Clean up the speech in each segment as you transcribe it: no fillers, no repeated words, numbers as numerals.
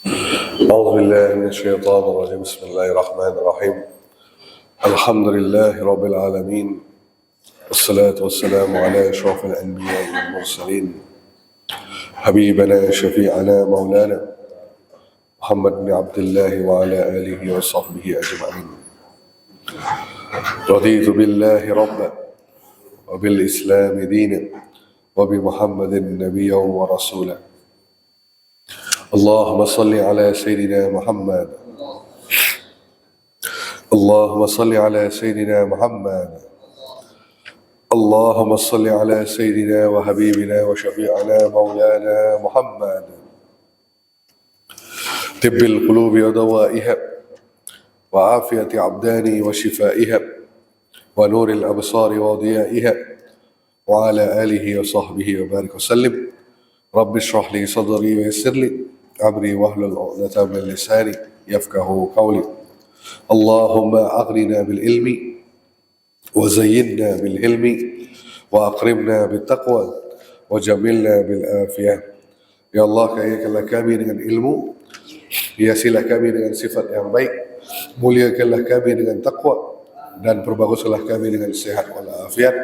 أعوذ بالله من الشيطان الرجيم. بسم الله الرحمن الرحيم. الحمد لله رب العالمين، والصلاة والسلام على أشرف الأنبياء والمرسلين، حبيبنا شفيعنا مولانا محمد بن عبد الله وعلى آله وصحبه أجمعين. رضيت بالله ربا وبالإسلام دينا وبمحمد نبيا ورسولا. اللهم صل على سيدنا محمد. اللهم صل على سيدنا محمد. اللهم صل على سيدنا وحبيبنا وشفيعنا مولانا محمد. طب القلوب ودوائها، وعافية أبدان وشفائها، ونور الأبصار وضيائها، وعلى آله وصحبه وبارك وسلم. رب اشرح لي صدري ويسر لي أمري واحلل عقدة من لساني يفقه قولي. اللهم أغننا بالعلم وزينا بالحلم وأكرمنا بالتقوى وجملنا بالعافية. Ya Allah, kayakanlah kami dengan ilmu, hiasilah kami dengan sifat yang baik, muliakanlah kami dengan takwa, dan perbaguslah kami dengan sehat walafiat.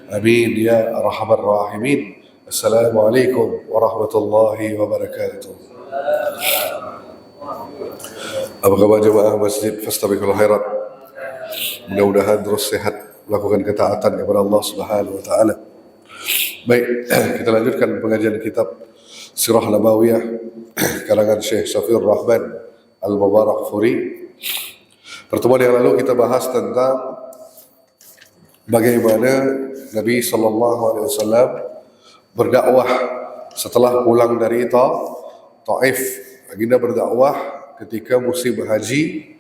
Amin ya arhamar rahimin. Assalamualaikum warahmatullahi wabarakatuh. Apa kabar jemaah masjid Fastabiqul Khairat? Mudah-mudahan terus sehat melakukan ketaatan kepada Allah Subhanahu wa taala. Baik, kita lanjutkan pengajian kitab Sirah Nabawiyah karangan Syekh Syafiur Rahman Al-Mubarakfuri. Pertemuan yang lalu kita bahas tentang bagaimana Nabi sallallahu alaihi wasallam berdakwah setelah pulang dari Taif. Baginda berdakwah ketika musim haji,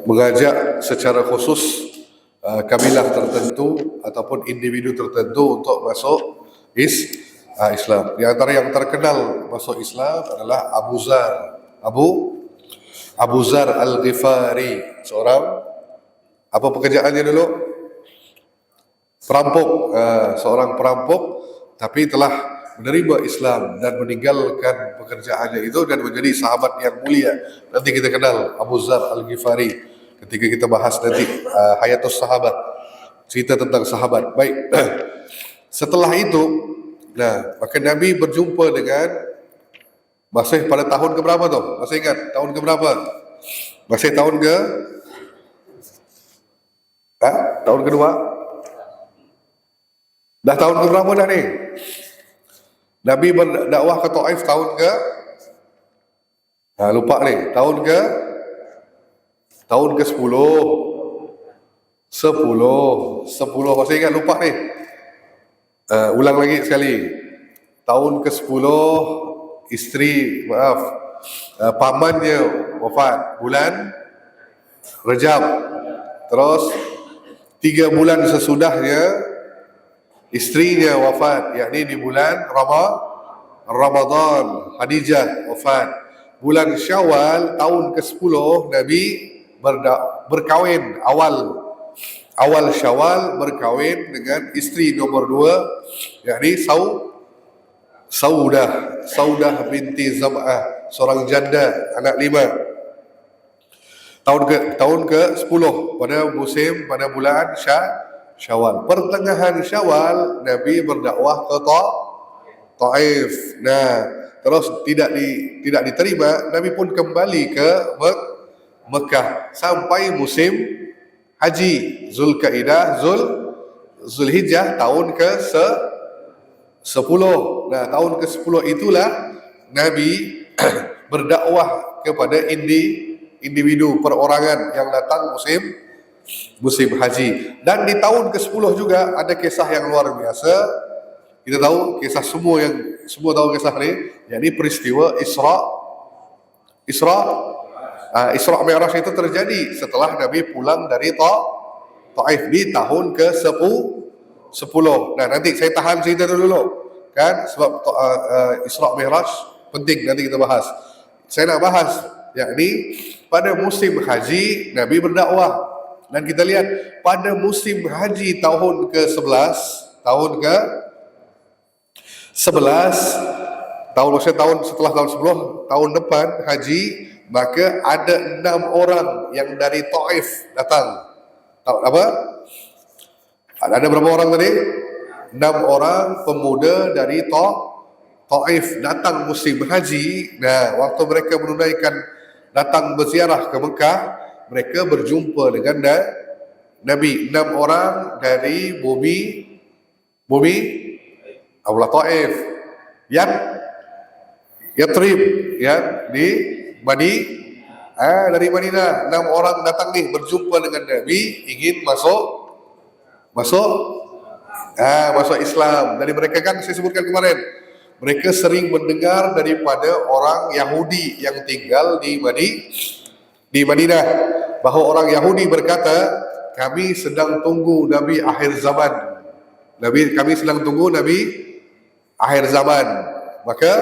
mengajak secara khusus kabilah tertentu ataupun individu tertentu untuk masuk Islam. Di antara yang terkenal masuk Islam adalah Abu Zar Al-Ghifari, seorang apa pekerjaannya dulu? Perampok, seorang perampok, tapi telah menerima Islam dan meninggalkan pekerjaannya itu dan menjadi sahabat yang mulia. Nanti kita kenal Abu Zar Al-Ghifari ketika kita bahas nanti Hayatus Sahabat, cerita tentang sahabat. Baik, setelah itu, maka Nabi berjumpa dengan, masih pada tahun keberapa tuh? Masih ingat tahun keberapa? Masih tahun tahun kedua? Dah tahun keberapa dah nih? Nabi berdakwah ke Taif tahun ke? Lupa nih. Tahun ke 10. 10 masih ingat? Lupa nih. Ulang lagi sekali. Tahun ke 10 pamannya wafat bulan Rajab. Terus 3 bulan sesudahnya istrinya wafat, yakni di bulan Ramadan, Khadijah wafat. Bulan Syawal tahun ke-10 Nabi berkahwin, awal Syawal berkahwin dengan istri nomor 2, yakni Saudah binti Zam'ah, seorang janda, anak 5. Tahun ke-10 pada bulan Syawal. Pertengahan Syawal Nabi berdakwah ke Taif. Terus tidak diterima, Nabi pun kembali ke Mekah sampai musim haji Zulkaidah, Zulhijjah tahun ke-10. Tahun ke-10 itulah Nabi berdakwah kepada individu perorangan yang datang musim haji. Dan di tahun ke-10 juga ada kisah yang luar biasa. Kita tahu kisah, semua tahu kisah ini, yakni peristiwa Isra Mi'raj itu terjadi setelah Nabi pulang dari Taif di tahun ke-10. Nanti saya tahan cerita dulu kan, sebab Isra Mi'raj penting, nanti kita bahas. Saya nak bahas yakni pada musim haji Nabi berdakwah. Dan kita lihat pada musim haji tahun ke-11 Maksudnya tahun setelah tahun 10, tahun depan haji, maka ada 6 orang yang dari Taif datang. Tahu apa? Ada berapa orang tadi? 6 orang pemuda dari Taif datang musim haji. Nah, waktu mereka menunaikan datang berziarah ke Mekah, mereka berjumpa dengan Nabi. 6 orang dari bumi Allah Taif, yang Yatrib, ya, di dari Madinah. 6 orang datang nih berjumpa dengan Nabi, ingin masuk Islam. Dari mereka kan saya sebutkan kemarin, mereka sering mendengar daripada orang Yahudi yang tinggal di Madinah, bahawa orang Yahudi berkata, kami sedang tunggu Nabi akhir zaman. Kami sedang tunggu Nabi akhir zaman. Maka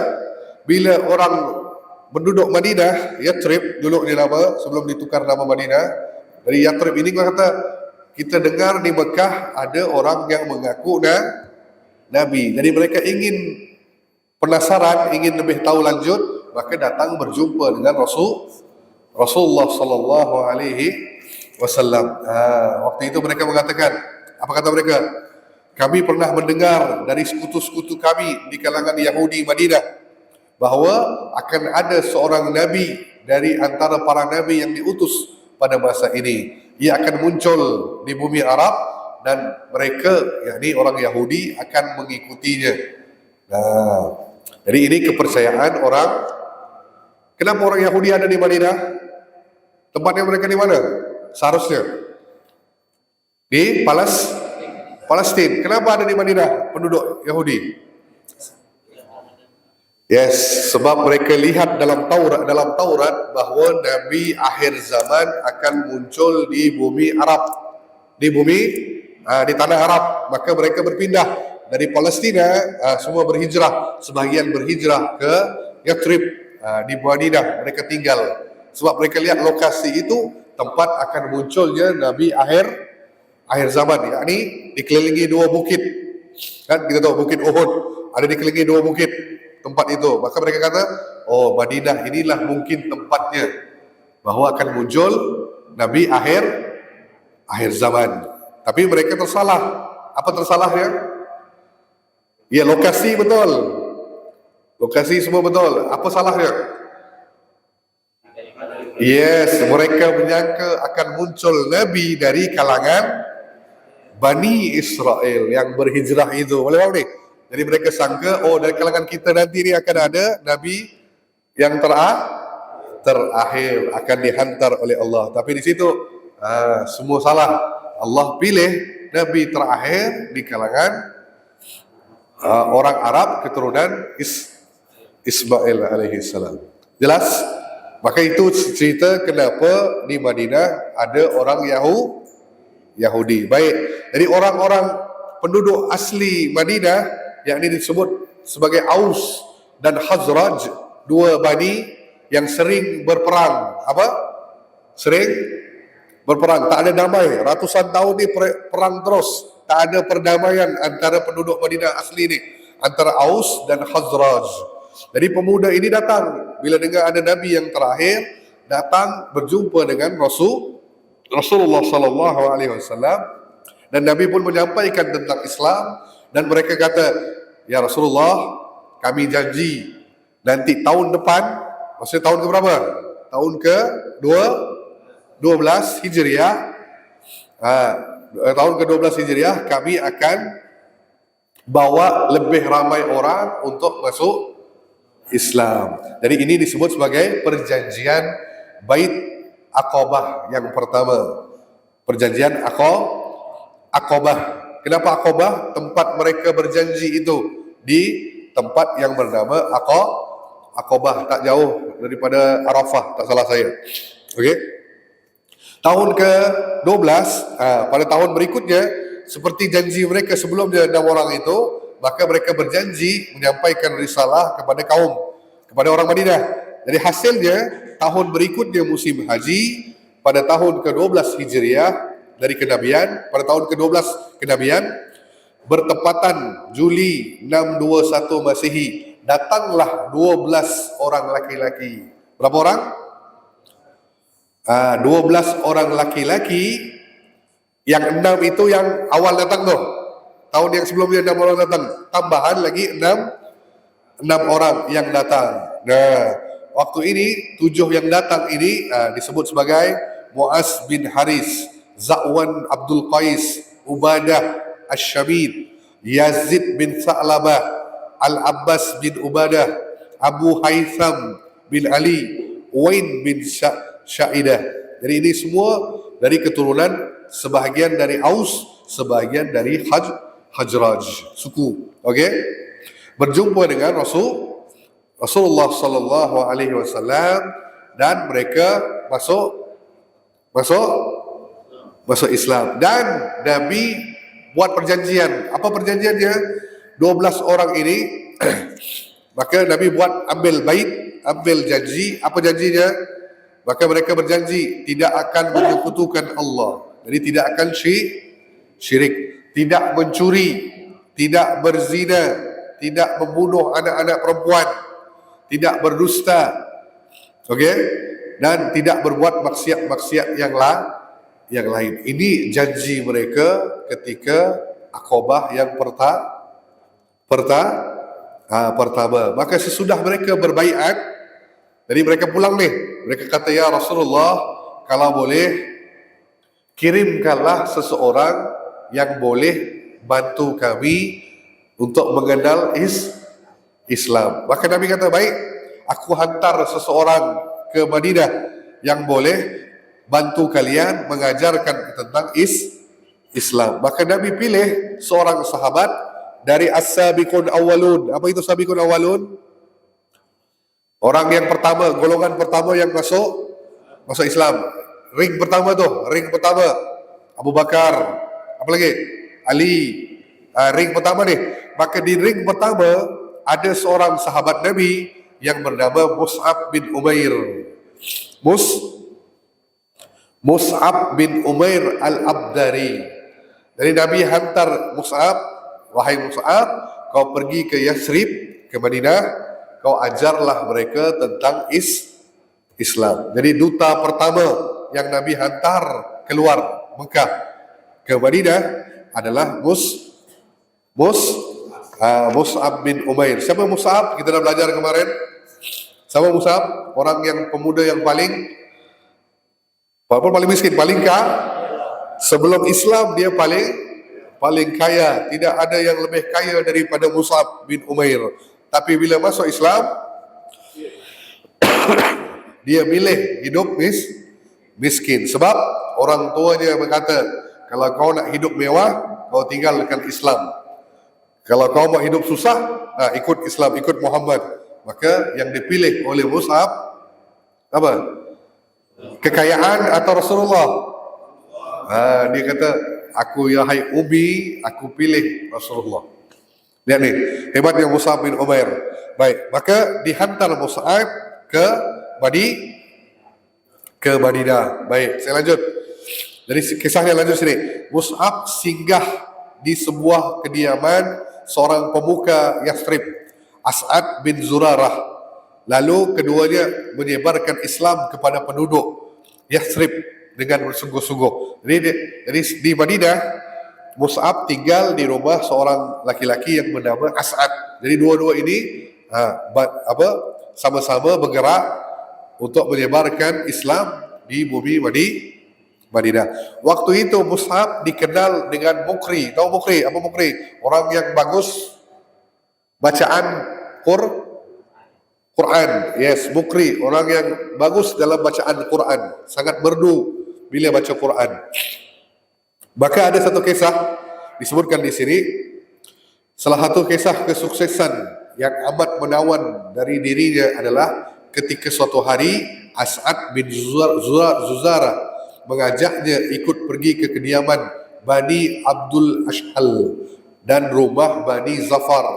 bila orang penduduk Madinah, Yatrib dulu ni nama, sebelum ditukar nama Madinah, dari Yatrib ini kata, kita dengar di Mekah ada orang yang mengaku Nabi. Jadi mereka ingin penasaran, ingin lebih tahu lanjut, maka datang berjumpa dengan Rasulullah sallallahu alaihi wasallam. Waktu itu mereka mengatakan, apa kata mereka? Kami pernah mendengar dari sekutu-sekutu kami di kalangan Yahudi Madinah bahawa akan ada seorang nabi dari antara para nabi yang diutus pada masa ini. Ia akan muncul di bumi Arab dan mereka, yakni orang Yahudi, akan mengikutinya. Jadi ini kepercayaan orang. Kenapa orang Yahudi ada di Madinah? Tempatnya mereka di mana? Seharusnya di Palestina. Kenapa ada di Madinah penduduk Yahudi? Yes, sebab mereka lihat dalam Taurat bahawa Nabi akhir zaman akan muncul di bumi Arab, di tanah Arab. Maka mereka berpindah dari Palestina, semua berhijrah. Sebahagian berhijrah ke Yatrib, di Madinah mereka tinggal. Sebab mereka lihat lokasi itu tempat akan munculnya Nabi akhir zaman, yakni dikelilingi 2 bukit. Kan kita tahu Bukit Uhud ada dikelilingi 2 bukit tempat itu. Maka mereka kata, oh, Madinah inilah mungkin tempatnya bahawa akan muncul Nabi akhir zaman. Tapi mereka tersalah. Apa tersalahnya? Ya, lokasi betul. Lokasi semua betul. Apa salahnya? Yes, mereka menyangka akan muncul Nabi dari kalangan Bani Israel yang berhijrah itu. Boleh faham ni? Jadi mereka sangka, oh, dari kalangan kita nanti ni akan ada Nabi yang terakhir akan dihantar oleh Allah. Tapi di situ semua salah. Allah pilih Nabi terakhir di kalangan orang Arab keturunan Ismail alaihi salam. Jelas? Maka itu cerita kenapa di Madinah ada orang Yahudi. Baik. Jadi orang-orang penduduk asli Madinah yang ini disebut sebagai Aus dan Khazraj, 2 bani yang sering berperang. Apa? Sering berperang, tak ada damai. Ratusan tahun ni perang terus. Tak ada perdamaian antara penduduk Madinah asli ni, antara Aus dan Khazraj. Jadi pemuda ini datang bila dengar ada Nabi yang terakhir, datang berjumpa dengan Rasulullah sallallahu alaihi wasallam, dan Nabi pun menyampaikan tentang Islam. Dan mereka kata, ya Rasulullah, kami janji nanti tahun depan, maksudnya tahun ke berapa? Tahun ke 12 Hijriah. Tahun ke 12 Hijriah kami akan bawa lebih ramai orang untuk masuk Islam. Jadi ini disebut sebagai perjanjian Bait Aqabah yang pertama. Perjanjian Aqabah. Kenapa Aqabah? Tempat mereka berjanji itu di tempat yang bernama Aqabah, tak jauh daripada Arafah, tak salah saya. Okey. Tahun ke-12, pada tahun berikutnya, seperti janji mereka sebelumnya 6 orang itu, maka mereka berjanji menyampaikan risalah kepada orang Madinah. Jadi hasilnya tahun berikutnya musim haji, pada tahun ke-12 Hijriah dari kenabian, pada tahun ke-12 kenabian, bertepatan Juli 621 Masehi, datanglah 12 orang laki-laki. Berapa orang? 12 orang laki-laki. Yang 6 itu yang awal datang tuh. Tahun yang sebelumnya 6 orang datang. Tambahan lagi 6 orang yang datang. Nah, waktu ini 7 yang datang ini disebut sebagai Mu'az bin Haris, Zakwan Abdul Qais, Ubadah Asy-Syamid, Yazid bin Sa'labah, Al-Abbas bin Ubadah, Abu Haytham bin Ali, Uwain bin Sya'idah. Jadi ini semua dari keturunan sebahagian dari Aus, sebahagian dari Hajraj, suku. Okey? Berjumpa dengan Rasulullah sallallahu alaihi wasallam dan mereka masuk Islam, dan Nabi buat perjanjian. Apa perjanjiannya? 12 orang ini maka Nabi buat ambil janji. Apa janjinya? Maka mereka berjanji tidak akan menyekutukan Allah. Jadi tidak akan syirik, tidak mencuri, tidak berzina, tidak membunuh anak-anak perempuan, tidak berdusta, okey, dan tidak berbuat maksiat yang lain. Ini janji mereka ketika Aqabah yang pertama. Maka sesudah mereka berbaiat, jadi mereka pulang nih. Mereka kata, ya Rasulullah, kalau boleh kirimkanlah seseorang yang boleh bantu kami untuk mengenal Islam. Maka Nabi kata, baik, aku hantar seseorang ke Madinah yang boleh bantu kalian mengajarkan tentang Islam. Maka Nabi pilih seorang sahabat dari As-Sabiqun Awwalun. Apa itu Sabiqun Awwalun? Orang yang pertama, golongan pertama yang masuk Islam. Ring pertama Abu Bakar, apa lagi? Ali. Ring pertama nih. Maka di ring pertama ada seorang sahabat Nabi yang bernama Mus'ab bin Umair. Mus'ab bin Umair Al-Abdari. Jadi Nabi hantar Mus'ab, wahai Mus'ab, kau pergi ke Yathrib, ke Madinah, kau ajarlah mereka tentang Islam. Jadi duta pertama yang Nabi hantar keluar Mekah ke Madinah adalah Mus'ab bin Umair. Siapa Mus'ab? Kita dah belajar kemarin. Siapa Mus'ab? Orang yang pemuda yang paling miskin, paling kaya. Sebelum Islam dia paling kaya. Tidak ada yang lebih kaya daripada Mus'ab bin Umair. Tapi bila masuk Islam, dia milih hidup miskin. Sebab orang tuanya berkata, kalau kau nak hidup mewah, kau tinggalkan Islam. Kalau kau mau hidup susah, ikut Islam, ikut Muhammad. Maka yang dipilih oleh Mus'ab apa? Kekayaan atau Rasulullah? Dia kata, aku ya hai Umi, aku pilih Rasulullah. Lihat nih, hebatnya Mus'ab bin Umair. Baik, maka dihantar Mus'ab ke Madinah. Baik, saya lanjut. Dari kisahnya lanjut sini. Mus'ab singgah di sebuah kediaman seorang pemuka Yathrib, As'ad bin Zurarah. Lalu keduanya menyebarkan Islam kepada penduduk Yathrib dengan bersungguh-sungguh. Jadi di Madinah, Mus'ab tinggal di rumah seorang laki-laki yang bernama As'ad. Jadi dua-dua ini sama-sama bergerak untuk menyebarkan Islam di bumi Madinah. Waktu itu Mus'ab dikenal dengan Mukri. Tahu Mukri? Apa Mukri? Orang yang bagus bacaan Quran. Yes, Mukri. Orang yang bagus dalam bacaan Quran. Sangat merdu bila baca Quran. Maka ada satu kisah disebutkan di sini. Salah satu kisah kesuksesan yang amat menawan dari dirinya adalah ketika suatu hari As'ad bin Zurarah mengajaknya ikut pergi ke kediaman Bani Abdul Ashhal dan rumah Bani Zafar.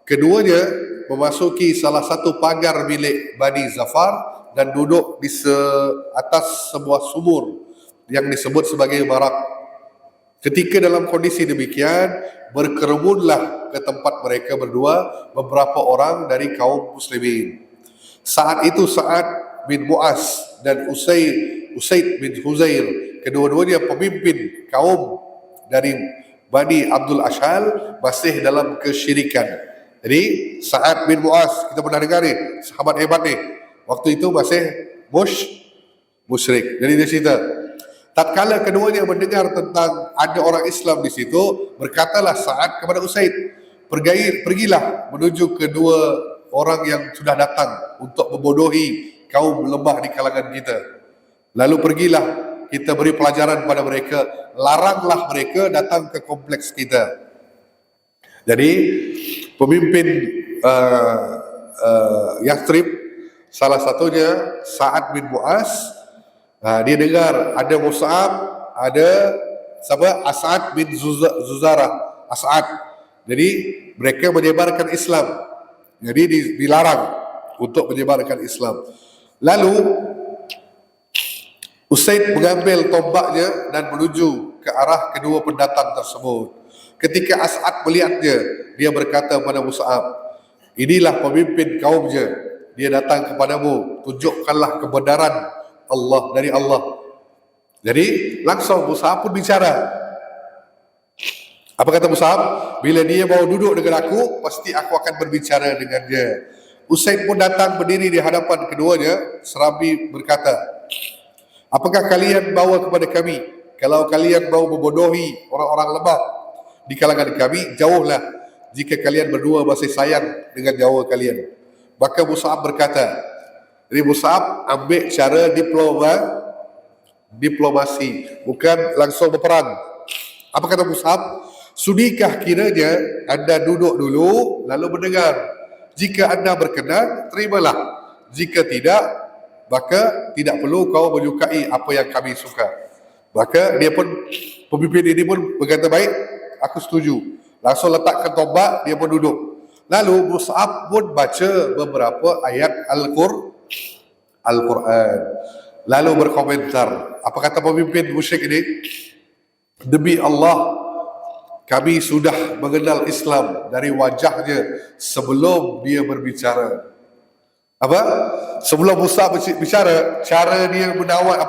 Keduanya memasuki salah satu pagar milik Bani Zafar dan duduk di atas sebuah sumur yang disebut sebagai barak. Ketika dalam kondisi demikian, berkerumunlah ke tempat mereka berdua beberapa orang dari kaum muslimin. Saat itu Sa'ad bin Mu'az dan Usaid bin Huzair, kedua-duanya pemimpin kaum dari Bani Abdul Ashal, masih dalam kesyirikan. Jadi Sa'ad bin Mu'az, kita pernah dengar ni, sahabat hebat ni, waktu itu masih musyrik. Jadi dia cerita, tatkala keduanya mendengar tentang ada orang Islam di situ, berkatalah Sa'ad kepada Usaid, pergilah menuju kedua orang yang sudah datang untuk membodohi kaum lemah di kalangan kita. Lalu pergilah kita beri pelajaran pada mereka, laranglah mereka datang ke kompleks kita. Jadi pemimpin Yathrib, salah satunya Sa'ad bin Mu'az, dia dengar ada Mus'ab, ada As'ad bin Zuzarah, As'ad. Jadi mereka menyebarkan Islam. Jadi dilarang untuk menyebarkan Islam. Lalu Usaid mengambil tombaknya dan menuju ke arah kedua pendatang tersebut. Ketika As'ad melihatnya, dia berkata kepada Mus'ab, inilah pemimpin kaumnya, dia datang kepadamu, tunjukkanlah kebenaran Allah dari Allah. Jadi langsung Mus'ab pun bicara. Apa kata Mus'ab? Bila dia mau duduk dengan aku, pasti aku akan berbicara dengan dia. Usaid pun datang berdiri di hadapan keduanya, serabi berkata, apakah kalian bawa kepada kami? Kalau kalian mau membodohi orang-orang lemah di kalangan kami, jauhlah. Jika kalian berdua masih sayang dengan nyawa kalian. Maka Mus'ab berkata, jadi Mus'ab ambil cara diplomasi, bukan langsung berperang. Apa kata Mus'ab? Sudikah kiranya anda duduk dulu lalu mendengar? Jika anda berkenan, terimalah. Jika tidak, maka tidak perlu kau menyukai apa yang kami suka. Maka dia pun, pemimpin ini pun berkata, baik, aku setuju. Langsung letakkan tombak, dia pun duduk. Lalu Mus'ab pun baca beberapa ayat Al-Quran. Lalu berkomentar. Apa kata pemimpin musyrik ini? Demi Allah, kami sudah mengenal Islam dari wajahnya sebelum dia berbicara. Apa? Sebelum Musa bicara, cara dia mendakwah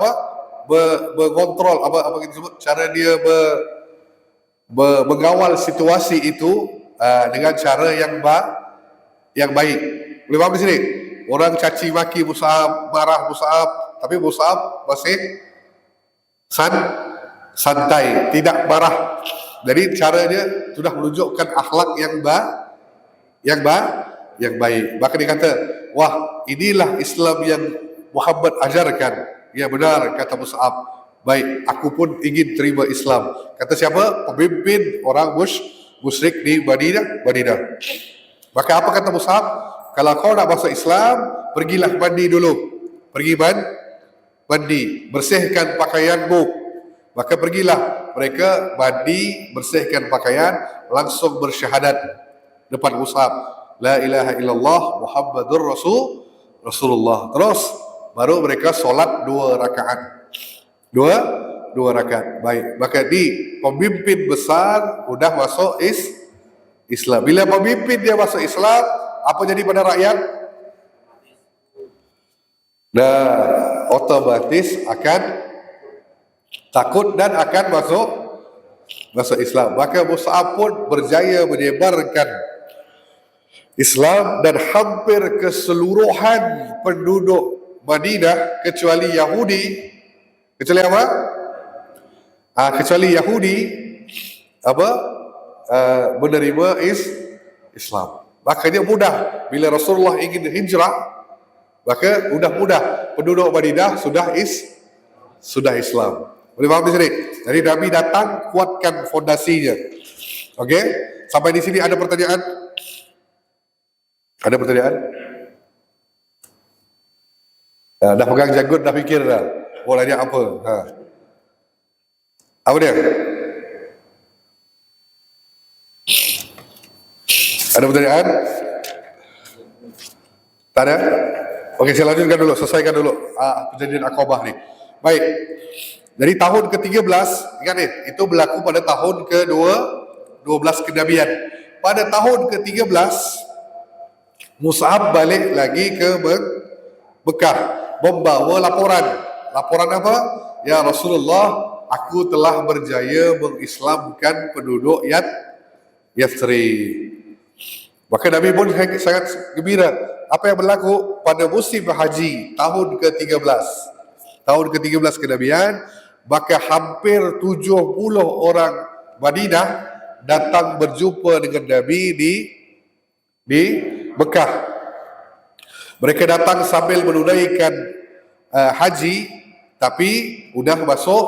mengontrol kita sebut, cara dia mengawal situasi itu dengan cara yang baik. Boleh faham di sini? Orang caci maki Mus'ab, marah Mus'ab, tapi Mus'ab masih santai, tidak marah. Jadi caranya sudah menunjukkan akhlak yang baik. Bahkan dia kata, wah, inilah Islam yang Muhammad ajarkan. Ya benar, kata Mus'ab. Baik, aku pun ingin terima Islam. Kata siapa? Pemimpin orang musyrik di Madinah. Maka apa kata Mus'ab? Kalau kau nak masuk Islam, pergilah mandi dulu. Pergi mandi, bersihkan pakaianmu. Maka pergilah mereka mandi, bersihkan pakaian, langsung bersyahadat depan Mus'ab, la ilaha illallah Muhammadur Rasulullah. Terus baru mereka solat 2 rakaat. Dua rakaat. Baik. Maka di pemimpin besar udah masuk Islam. Bila pemimpin dia masuk Islam, apa jadi pada rakyat? Nah, otomatis akan takut dan akan masuk Islam. Maka Mus'ab pun berjaya menyebarkan Islam dan hampir keseluruhan penduduk Madinah kecuali Yahudi. Kecuali apa? Kecuali Yahudi menerima Islam. Makanya mudah bila Rasulullah ingin hijrah, maka mudah penduduk Madinah sudah Islam. Boleh faham di sini? Jadi Nabi datang kuatkan fondasinya. Okey? Sampai di sini ada pertanyaan? Ada pertanyaan? Dah pegang janggut, dah fikir dah. Mau tanya apa? Apa dia? Ada pertanyaan? Tak ada? Okey, saya lanjutkan dulu, selesaikan dulu perjanjian Aqabah ni. Baik. Dari tahun ke-13, ingat ni, itu berlaku pada tahun ke-12 kenabian. pada tahun ke-13 Mus'ab balik lagi ke Mekah membawa laporan. Laporan apa? Ya Rasulullah, aku telah berjaya mengislamkan penduduk Yathrib. Maka Nabi pun sangat gembira. Apa yang berlaku pada musim haji tahun ke-13? Tahun ke-13 kenabian, maka hampir 70 orang Madinah datang berjumpa dengan Nabi di Mekah. Mereka datang sambil menunaikan haji, tapi udah masuk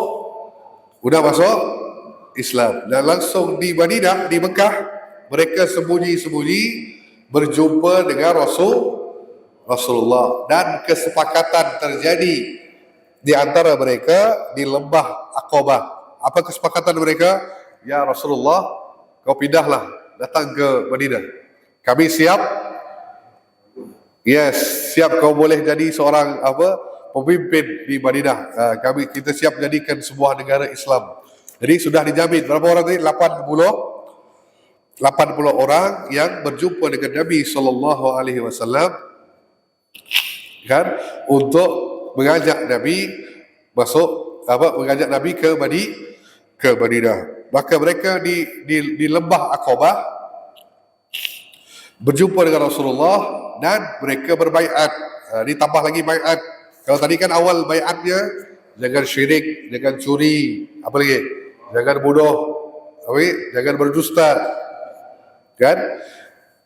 Islam. Dan langsung di Madinah, di Mekah, mereka sembunyi-sembunyi berjumpa dengan Rasulullah, dan kesepakatan terjadi di antara mereka di lembah Aqabah. Apa kesepakatan mereka? Ya Rasulullah, kau pindahlah datang ke Madinah. Kami siap. Yes, siap, kau boleh jadi seorang pemimpin di Madinah. Kita siap jadikan sebuah negara Islam. Jadi sudah dijamin berapa orang tadi? 80 orang yang berjumpa dengan Nabi SAW, kan, untuk mengajak Nabi mengajak Nabi ke Madinah. Maka mereka di lembah Aqabah berjumpa dengan Rasulullah dan mereka berbaiat. Ditambah lagi baiat. Kalau tadi kan awal baiatnya jangan syirik, jangan curi, apa lagi? Jangan bodoh, jangan berdusta. Kan?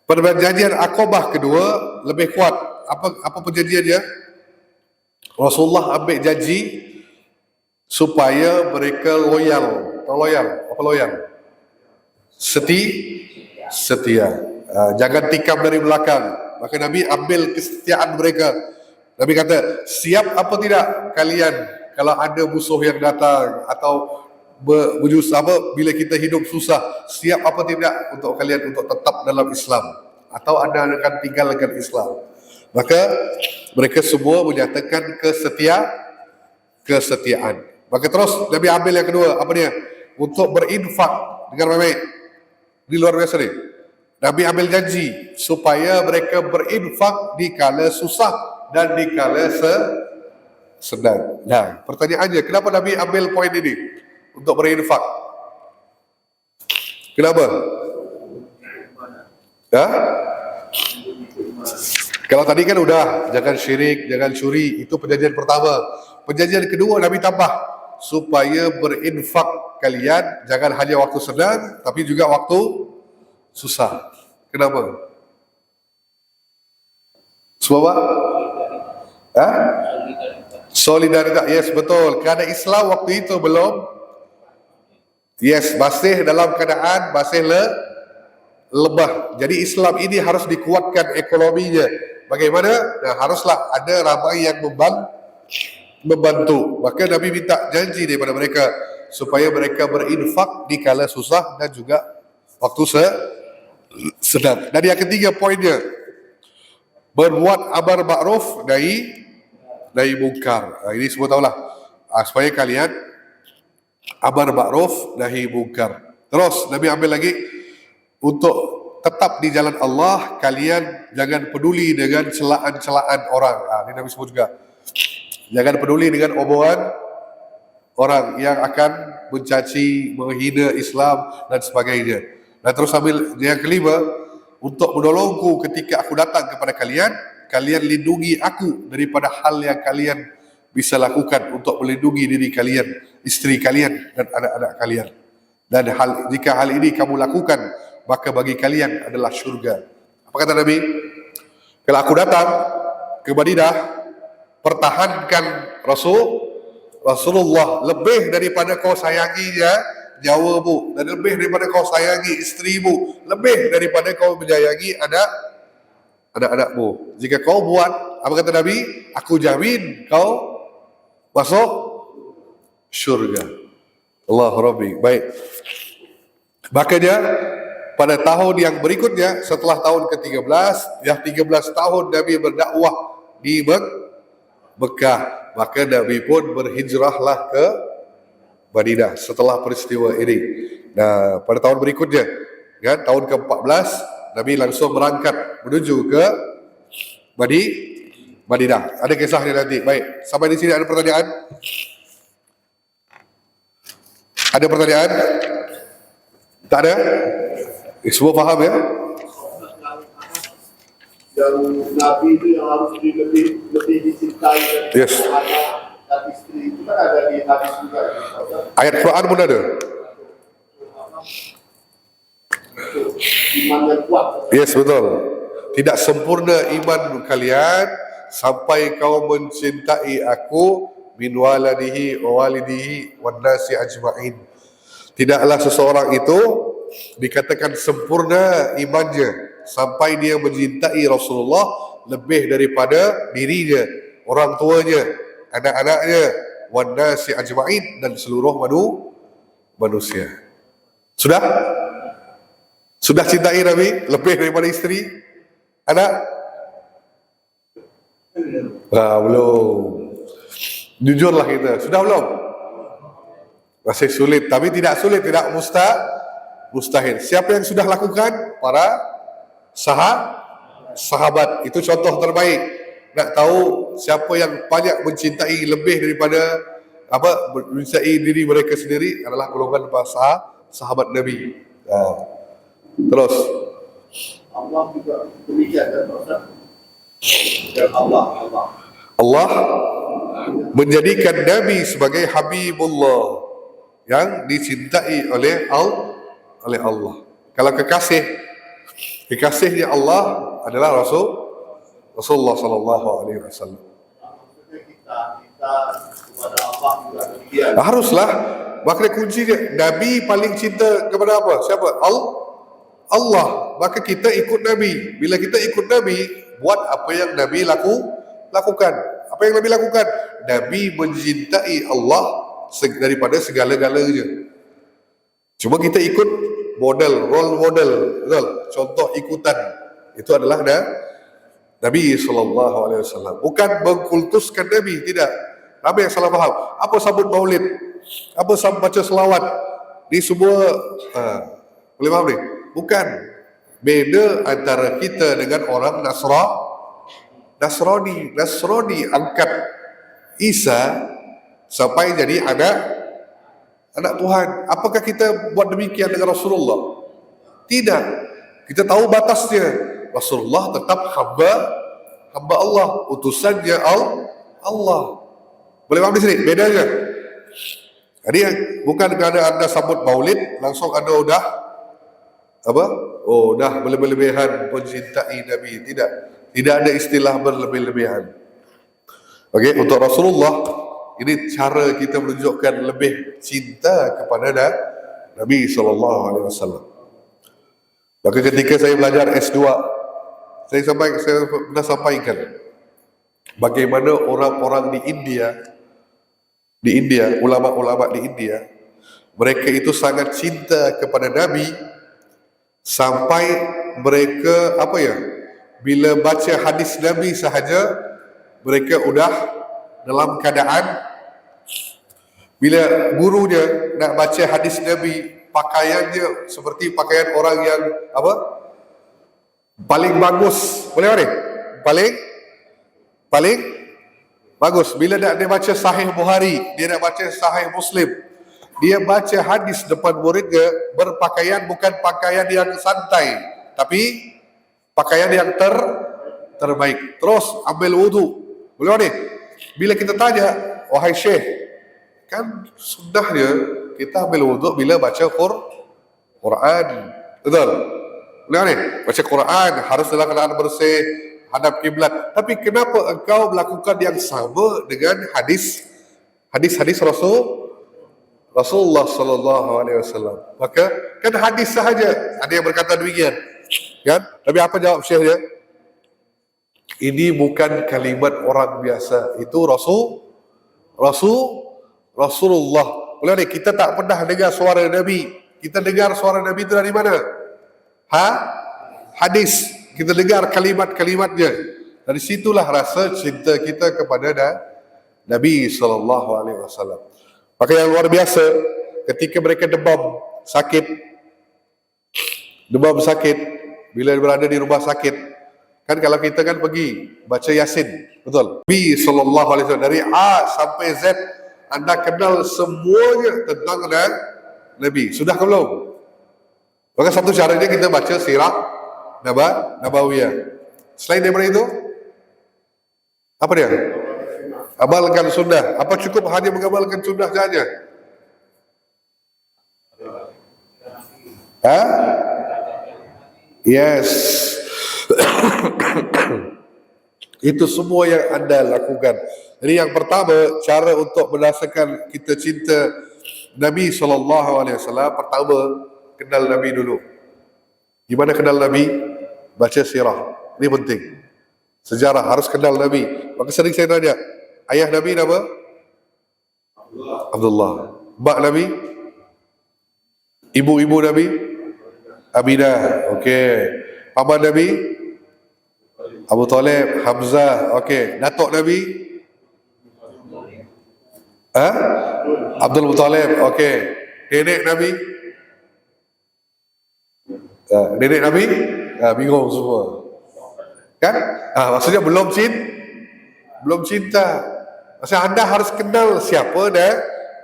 Perjanjian Aqabah kedua lebih kuat. Apa perjanjiannya? Rasulullah ambil janji supaya mereka loyal. Tahu loyal? Apa loyal? Setia. Jangan tikam dari belakang. Maka Nabi ambil kesetiaan mereka. Nabi kata, siap apa tidak kalian kalau ada musuh yang datang atau bila kita hidup susah, siap apa tidak untuk kalian untuk tetap dalam Islam atau anda akan tinggalkan Islam? Maka mereka semua menyatakan kesetiaan. Maka terus Nabi ambil yang kedua, apa dia? Untuk berinfak dengan baik. Di luar biasa ni. Nabi ambil janji supaya mereka berinfak di kala susah dan di kala senang. Nah, pertanyaannya, kenapa Nabi ambil poin ini untuk berinfak? Kenapa? Kalau tadi kan udah, jangan syirik, jangan curi, itu perjanjian pertama. Perjanjian kedua Nabi tambah supaya berinfak kalian jangan hanya waktu senang, tapi juga waktu susah. Kenapa? Sebab apa? Solidaritas. Yes, betul. Kerana Islam waktu itu belum. Yes, masih dalam keadaan masih lemah. Jadi Islam ini harus dikuatkan ekonominya. Bagaimana? Nah, haruslah ada ramai yang membantu. Maka Nabi minta janji daripada mereka supaya mereka berinfak di kala susah dan juga waktu senang. Dan yang ketiga poinnya, berbuat amar ma'ruf nahi mungkar. Ini semua tahulah. Supaya kalian amar ma'ruf nahi mungkar. Terus Nabi ambil lagi, untuk tetap di jalan Allah, kalian jangan peduli dengan celaan-celaan orang. Ini Nabi sebut juga. Jangan peduli dengan omongan orang yang akan mencaci, menghina Islam dan sebagainya. Dan terus ambil yang kelima, untuk menolongku ketika aku datang kepada kalian, kalian lindungi aku daripada hal yang kalian bisa lakukan untuk melindungi diri kalian, isteri kalian dan anak-anak kalian. Dan jika hal ini kamu lakukan, maka bagi kalian adalah syurga. Apa kata Nabi? Kalau aku datang ke Madinah, pertahankan Rasulullah lebih daripada kau sayanginya nyawamu, dan lebih daripada kau sayangi istrimu, lebih daripada kau menyayangi anak-anakmu. Jika kau buat, apa kata Nabi? Aku jamin kau masuk syurga. Allah Rabbi. Baik. Makanya pada tahun yang berikutnya, setelah tahun ke-13, yang 13 tahun Nabi berdakwah di Mekah, maka Nabi pun berhijrahlah ke Madinah setelah peristiwa ini. Nah, pada tahun berikutnya, kan, tahun ke-14 Nabi langsung berangkat menuju ke Madinah. Ada kisahnya nanti. Baik, sampai di sini ada pertanyaan? Ada pertanyaan? Tak ada? Semua faham ya? Yang Nabi itu yang harus lebih dicintai Yes. anak dan istri itu kan ada di hadis juga. Ayat Quran pun ada. Iman yang kuat. Yes, betul. Tidak sempurna iman kalian sampai kau mencintai aku min waladihi wa walidihi wan nasi ajma'in. Tidaklah seseorang itu dikatakan sempurna imannya sampai dia mencintai Rasulullah lebih daripada dirinya, orang tuanya, anak-anaknya, wan nasi ajma'in, dan seluruh manusia. Sudah? Sudah cintai Nabi lebih daripada isteri, anak? Belum. Jujurlah kita, sudah belum? Masih sulit, tapi tidak sulit, tidak mustahil. Siapa yang sudah lakukan? Para sahabat. Itu contoh terbaik. Nak tahu siapa yang banyak mencintai lebih daripada mencintai diri mereka sendiri adalah golongan para sahabat Nabi. Terus Allah juga demikian kan Ustaz? Dan Allah menjadikan Nabi sebagai Habibullah yang dicintai oleh Allah. Kalau kekasihnya Allah adalah Rasulullah sallallahu alaihi wasallam. Kita kepada Allah juga demikian. Haruslah. Makanya kuncinya Nabi paling cinta kepada apa? Siapa? Allah. Maka kita ikut Nabi. Bila kita ikut Nabi, buat apa yang Nabi lakukan. Apa yang Nabi lakukan? Nabi mencintai Allah daripada segala-galanya. Cuma kita ikut role model, betul? Contoh ikutan. Itu adalah Nabi sallallahu alaihi wasallam. Bukan mengkultuskan Nabi, tidak. Ramai yang salah faham. Apa sambut maulid? Apa sambut baca selawat? Ini semua boleh faham ni? Bukan. Beda antara kita dengan orang Nasrani. Nasrani angkat Isa sampai jadi anak Tuhan. Apakah kita buat demikian dengan Rasulullah? Tidak. Kita tahu batasnya. Rasulullah tetap hamba Allah, utusannya Allah. Boleh faham di sini? Bedanya. Jadi bukan kerana anda sambut maulid langsung anda dah berlebihan mencintai Nabi. Tidak ada istilah berlebih-lebihan. Okey, untuk Rasulullah ini cara kita menunjukkan lebih cinta kepada Nabi sallallahu alaihi wasallam. Maka ketika saya belajar S2, saya pernah sampaikan bagaimana orang-orang di India, ulama-ulama di India, mereka itu sangat cinta kepada Nabi sampai mereka bila baca hadis Nabi sahaja mereka udah dalam keadaan bila gurunya nak baca hadis Nabi, pakaiannya seperti pakaian orang yang paling bagus. Boleh ni? Paling bagus. Bila nak dia baca Sahih Bukhari, dia nak baca Sahih Muslim, dia baca hadis depan muridnya berpakaian bukan pakaian yang santai, tapi pakaian yang terbaik. Terus ambil wudu. Boleh ni? Bila kita tanya, wahai Syekh, kan sudahnya kita ambil wudu bila baca Quran. Betul? Boleh ni? Baca Quran harus dalam keadaan bersih, hadap kiblat. Tapi kenapa engkau melakukan yang sama dengan hadis Rasulullah sallallahu alaihi wasallam? Maka kan hadis sahaja ada yang berkata demikian. Kan? Tapi apa jawab Syekh dia? Ini bukan kalimat orang biasa. Itu Rasulullah. Boleh ni, kita tak pernah dengar suara Nabi. Kita dengar suara Nabi itu dari mana? Hadis. Kita dengar kalimat-kalimatnya. Dari situlah rasa cinta kita kepada Nabi sallallahu alaihi wasallam. Maka yang luar biasa ketika mereka demam, sakit, demam sakit, bila berada di rumah sakit, kan kalau kita kan pergi baca Yasin, betul? Nabi sallallahu alaihi wasallam dari A sampai Z, anda kenal semuanya tentang Nabi. Sudah ke belum? Maka satu caranya kita baca sirah Nabawiyah. Selain daripada itu, apa dia? Amalkan sunnah. Apa cukup hanya mengamalkan sunnah saja? Ha? Yes. Itu semua yang anda lakukan. Jadi yang pertama, cara untuk merasakan kita cinta Nabi SAW, pertama kenal Nabi dulu. Gimana kenal Nabi? Baca sirah. Ini penting. Sejarah, harus kenal Nabi. Maka sering saya tanya, ayah Nabi nama? Abdullah. Mak Nabi? Ibu-ibu Nabi? Aminah. Okey. Paman Nabi? Abu Talib, Hamzah. Okey. Datuk Nabi? Abdul Muttalib. Okey. Nenek Nabi? Nenek Nabi? Bingung semua. Kan? Maksudnya belum cinta. Maksudnya anda harus kenal siapa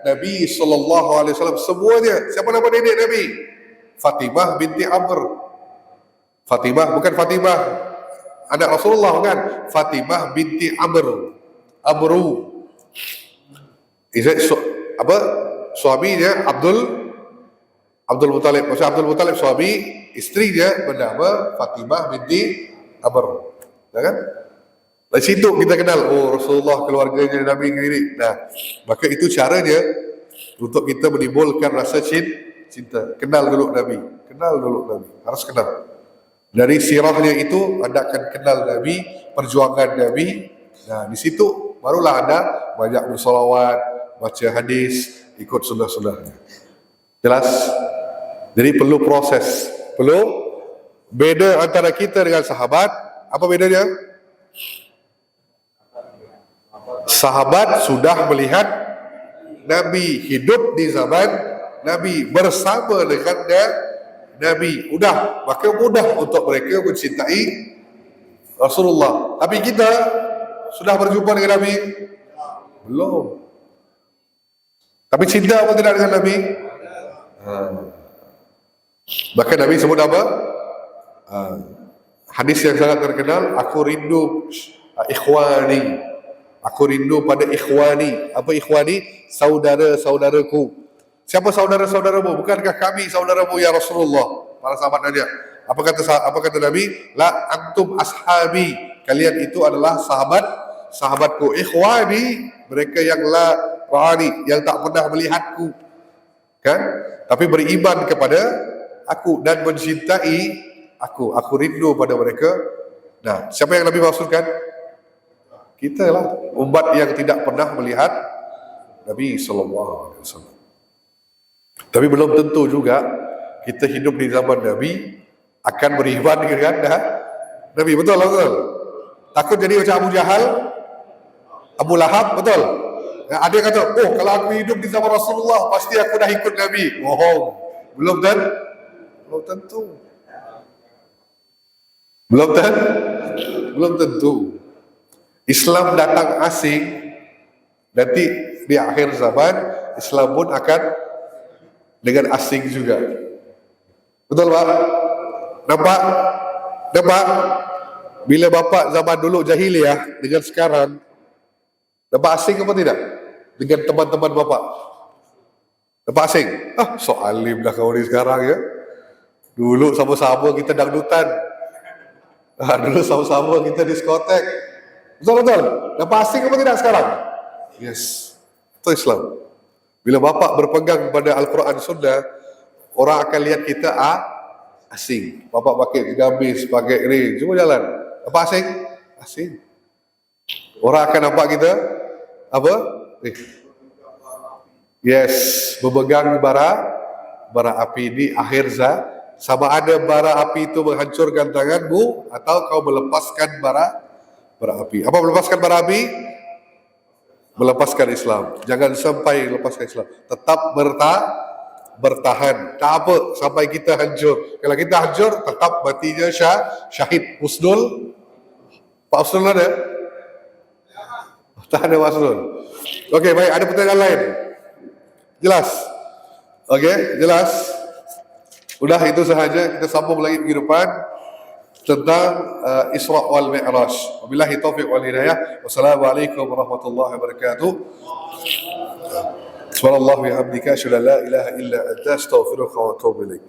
Nabi SAW. Semuanya. Siapa nama nenek Nabi? Fatimah binti Amr. Fatimah, bukan Fatimah anak Rasulullah, kan? Fatimah binti Amru. Suaminya Abdul Muttalib. Maksudnya Abdul Muttalib suami, istrinya bernama Fatimah binti Amr. Kan? Dari situ kita kenal, oh Rasulullah, keluarganya Nabi ini. Nah, maka itu caranya untuk kita menimbulkan rasa cinta. Kenal dulu Nabi. Harus kenal. Dari sirahnya itu anda akan kenal Nabi, perjuangan Nabi. Nah, di situ barulah anda banyak bersolawat, baca hadis, ikut sunnah-sunnahnya. Jelas? Jadi perlu proses. Perlu beda antara kita dengan sahabat. Apa bedanya? Sahabat sudah melihat Nabi, hidup di zaman Nabi, bersama dengan Nabi. Maka mudah untuk mereka mencintai Rasulullah. Tapi kita sudah berjumpa dengan Nabi? Belum. Tapi cinta apa tidak dengan Nabi? Bahkan Nabi sebut apa? Hadis yang sangat terkenal, aku rindu ikhwani. Aku rindu pada ikhwani. Apa ikhwani? Saudara-saudaraku. Siapa saudara-saudaramu? Bukankah kami saudaramu ya Rasulullah? Para sahabat nanya. Apa kata Nabi? La antum ashabi. Kalian itu adalah sahabatku. Ikhwani, mereka yang la ra'ani, yang tak pernah melihatku. Kan? Tapi beriman kepada aku dan mencintai aku. Aku rindu pada mereka. Nah, siapa yang Nabi maksudkan? Kita lah, umat yang tidak pernah melihat Nabi SAW. Tapi belum tentu juga kita hidup di zaman Nabi akan beriman dengan Nabi. Betul? Takut jadi macam Abu Jahal, Abu Lahab, betul? Ada yang kata, oh kalau aku hidup di zaman Rasulullah pasti aku dah ikut Nabi. Bohong. Belum tentu. Belum tentu. Islam datang asing, nanti di akhir zaman Islam pun akan dengan asing juga. Betul Pak? Nampak? Bila bapak zaman dulu jahiliyah dengan sekarang, nampak asing apa tidak? Dengan teman-teman bapak, nampak asing? So alim dah kau ni sekarang ya. Dulu sama-sama kita dangdutan, dulu sama-sama kita diskotek. Betul? Nampak asing apa tidak sekarang? Yes. Itu Islam. Bila bapak berpegang pada Al-Quran Sunnah, orang akan lihat kita asing. Bapak pakai gamis, pakai ini, cuma jalan. Nampak asing? Asing. Orang akan nampak kita apa? Yes, berpegang bara api di akhir zaman. Sama ada bara api itu menghancurkan tanganmu atau kau melepaskan bara api. Apa melepaskan bara api? Melepaskan Islam. Jangan sampai lepaskan Islam. Tetap bertahan. Tak apa sampai kita hancur. Kalau kita hancur, tetap matinya syahid. Husnul, Pak Husnul ada? Tak ada Pak Husnul. Okey, baik. Ada pertanyaan lain? Jelas? Okey, jelas? Udah itu sahaja. Kita sambung lagi minggu depan tentang Isra wal Mi'raj. Wabillahi taufiq wal hidayah. Wassalamualaikum warahmatullahi wabarakatuh. Subhanallah wa bihamdika asyhadu an la ilaha illa anta astaghfiruka wa atubu ilaik.